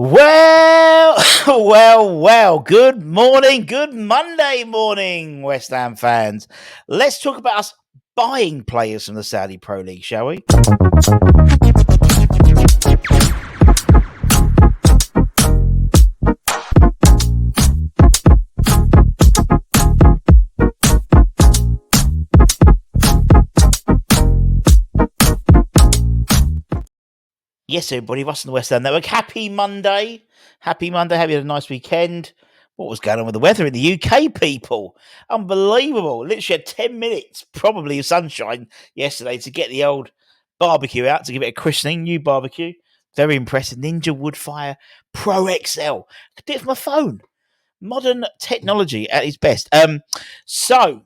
Well, well. Good morning, good Monday morning, West Ham fans. Let's talk about us buying players from the Saudi Pro League, shall we? Yes, everybody, us in the West Ham Network. Happy Monday. Happy Monday. Have you had a nice weekend? What was going on with the weather in the UK, people? Unbelievable. Literally had 10 minutes, probably of sunshine yesterday to get the old barbecue out, to give it a christening. New barbecue. Very impressive. Ninja Woodfire Pro XL. I could do it from my phone. Modern technology at its best. So,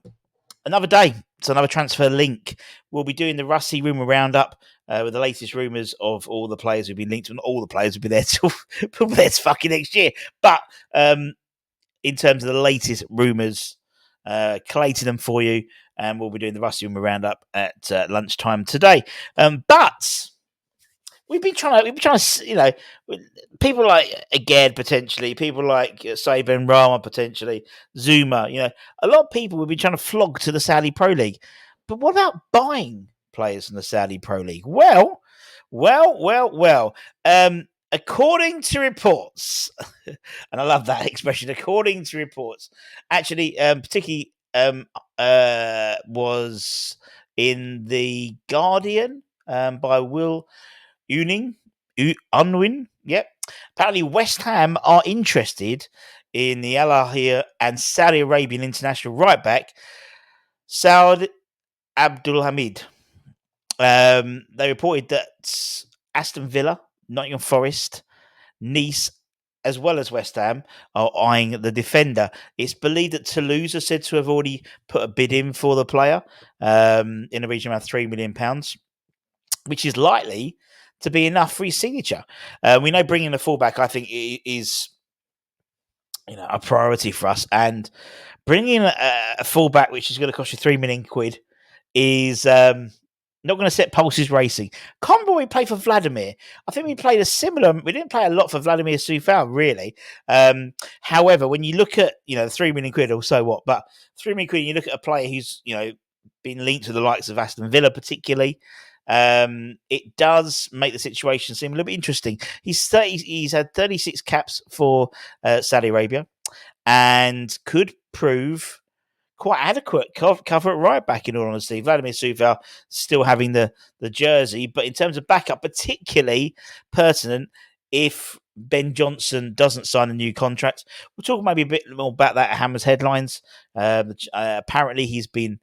another day. It's another transfer link. We'll be doing the Rusty Rumour Roundup with the latest rumours of all the players who've been linked, and all the players who'll be there till fucking next year. But in terms of the latest rumours, collated them for you, and we'll be doing the Rusty Rumour Roundup at lunchtime today. But we've been trying to, people like Aged potentially, people like Saban Rama potentially, Zuma, a lot of people we've been trying to flog to the Saudi Pro League. But what about buying players from the Saudi Pro League? Well. According to reports, and I love that expression, according to reports, actually, particularly was in the Guardian by Will Unwin. Yep. Apparently, West Ham are interested in the Al Ahly and Saudi Arabian international right back, Saud Abdulhamid. They reported that Aston Villa, Nottingham Forest, Nice, as well as West Ham, are eyeing the defender. It's believed that Toulouse are said to have already put a bid in for the player in the region of around £3 million, which is likely to be enough for his signature. We know bringing a fullback, I think, is a priority for us, and bringing a fullback which is going to cost you £3 million is not going to set pulses racing. Can't remember we played for Vladimir. I think we played a similar. We didn't play a lot for Vladimir Soufal, really. However, when you look at £3 million, or so what, but £3 million, you look at a player who's been linked to the likes of Aston Villa, particularly. It does make the situation seem a little bit interesting. He's had 36 caps for Saudi Arabia, and could prove quite adequate cover at right back, in all honesty. Vladimir Soufal still having the jersey, but in terms of backup, particularly pertinent if Ben Johnson doesn't sign a new contract. We'll talk maybe a bit more about that at Hammer's headlines. Apparently he's been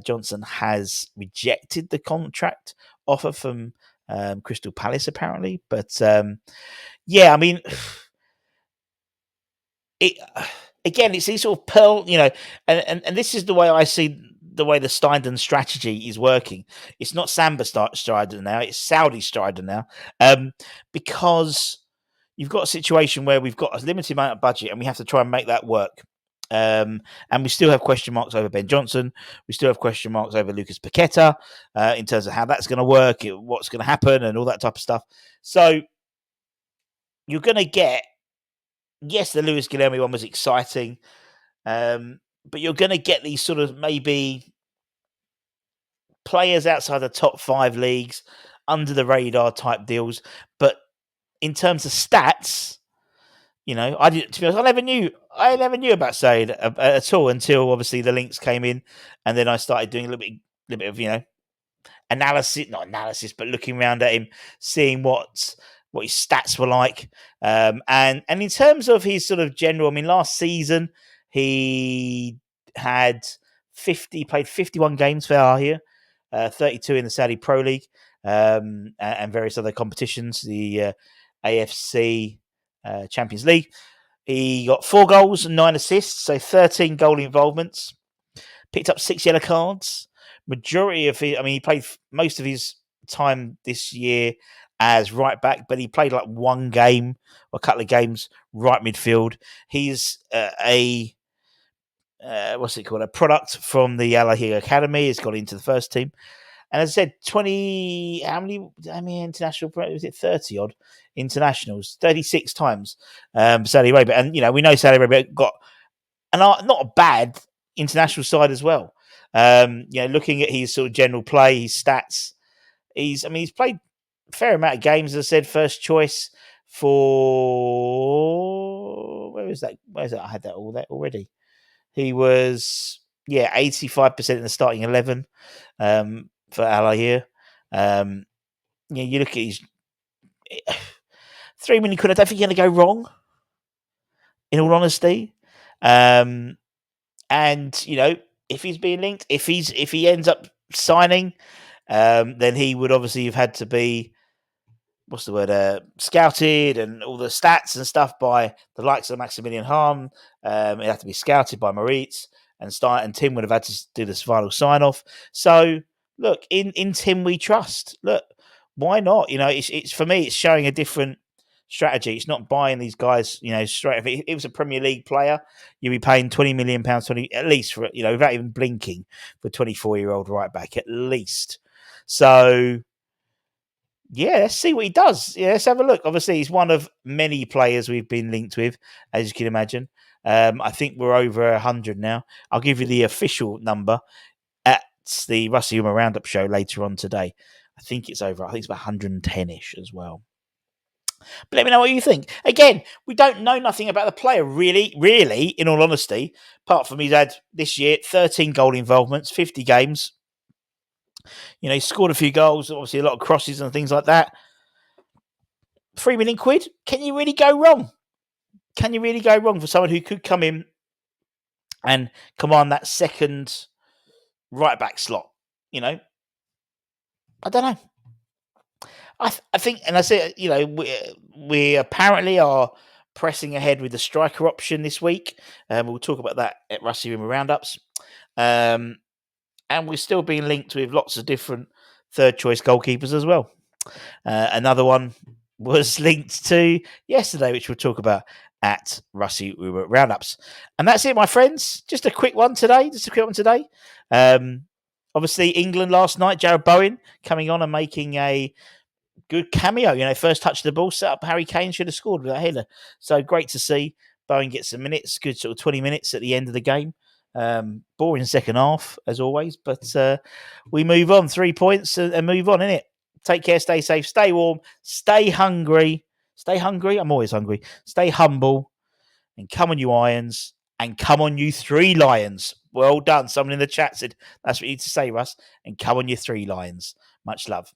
Johnson has rejected the contract offer from Crystal Palace, apparently. But yeah, I mean, again, it's these sort of pearl, and this is the way I see the way the Steindon strategy is working. It's not Samba Strider now, it's Saudi Strider now, because you've got a situation where we've got a limited amount of budget and we have to try and make that work. And we still have question marks over Ben Johnson. We still have question marks over Lucas Paqueta in terms of how that's going to work, what's going to happen, and all that type of stuff. So you're going to get, yes, the Luis Guilherme one was exciting, but you're going to get these sort of maybe players outside the top 5 leagues, under the radar type deals. But in terms of stats, I didn't. To be honest, I never knew about Said at all until obviously the links came in, and then I started doing a little bit of not analysis, but looking around at him, seeing what his stats were like, and in terms of his sort of general. I mean, last season he had played 51 games for Al Ahly, 32 in the Saudi Pro League, and various other competitions, the AFC. Champions League. He got 4 goals and 9 assists, so 13 goal involvements. Picked up 6 yellow cards. Majority of he played most of his time this year as right back, but he played like one game or a couple of games right midfield. He's a product from the Al Ahly Academy. He's got into the first team. And as I said, 20, how many international, was it 30 odd internationals, 36 times, Saudi Arabia. And, we know Saudi Arabia got not a bad international side as well. Looking at his sort of general play, his stats, he's played a fair amount of games, as I said, first choice for, where is that? I had that already. He was, 85% in the starting 11 for Al Ahly. You look at his £3 million. I don't think you're going to go wrong, in all honesty. And if he's being linked, if he ends up signing, then he would obviously have had to be, what's the word, scouted and all the stats and stuff by the likes of Maximilian Harm. It had to be scouted by Moritz, and Tim would have had to do this final sign off. So look, in Tim we trust. Look, why not? It's for me, it's showing a different strategy. It's not buying these guys, straight. If it was a Premier League player, you'd be paying £20 million, 20 at least for, without even blinking, for a 24-year-old right back at least. So yeah, let's see what he does. Yeah, let's have a look. Obviously, he's one of many players we've been linked with, as you can imagine. I think we're over 100 now. I'll give you the official number at the Rusty Humor Roundup show later on today. I think it's about 110-ish as well. But let me know what you think. Again, we don't know nothing about the player, really, in all honesty, apart from he's had this year 13 goal involvements, 50 games. He scored a few goals, obviously a lot of crosses and things like that. £3 million. Can you really go wrong? Can you really go wrong for someone who could come in and command that second right back slot? I don't know. I think, and I say, we apparently are pressing ahead with the striker option this week. We'll talk about that at Rusty Rimmer Roundups. And we're still being linked with lots of different third choice goalkeepers as well. Another one was linked to yesterday, which we'll talk about at Rusty Roundups. And that's it, my friends. Just a quick one today. Obviously, England last night, Jared Bowen coming on and making a good cameo. First touch of the ball, set up Harry Kane, should have scored with that header. So great to see Bowen get some minutes, good sort of 20 minutes at the end of the game. Boring second half, as always, but we move on. 3 points and move on, innit? Take care, stay safe, stay warm, stay hungry. Stay hungry. I'm always hungry. Stay humble, and come on, you Irons, and come on, you 3 Lions. Well done. Someone in the chat said that's what you need to say, Russ. And come on, you 3 Lions. Much love.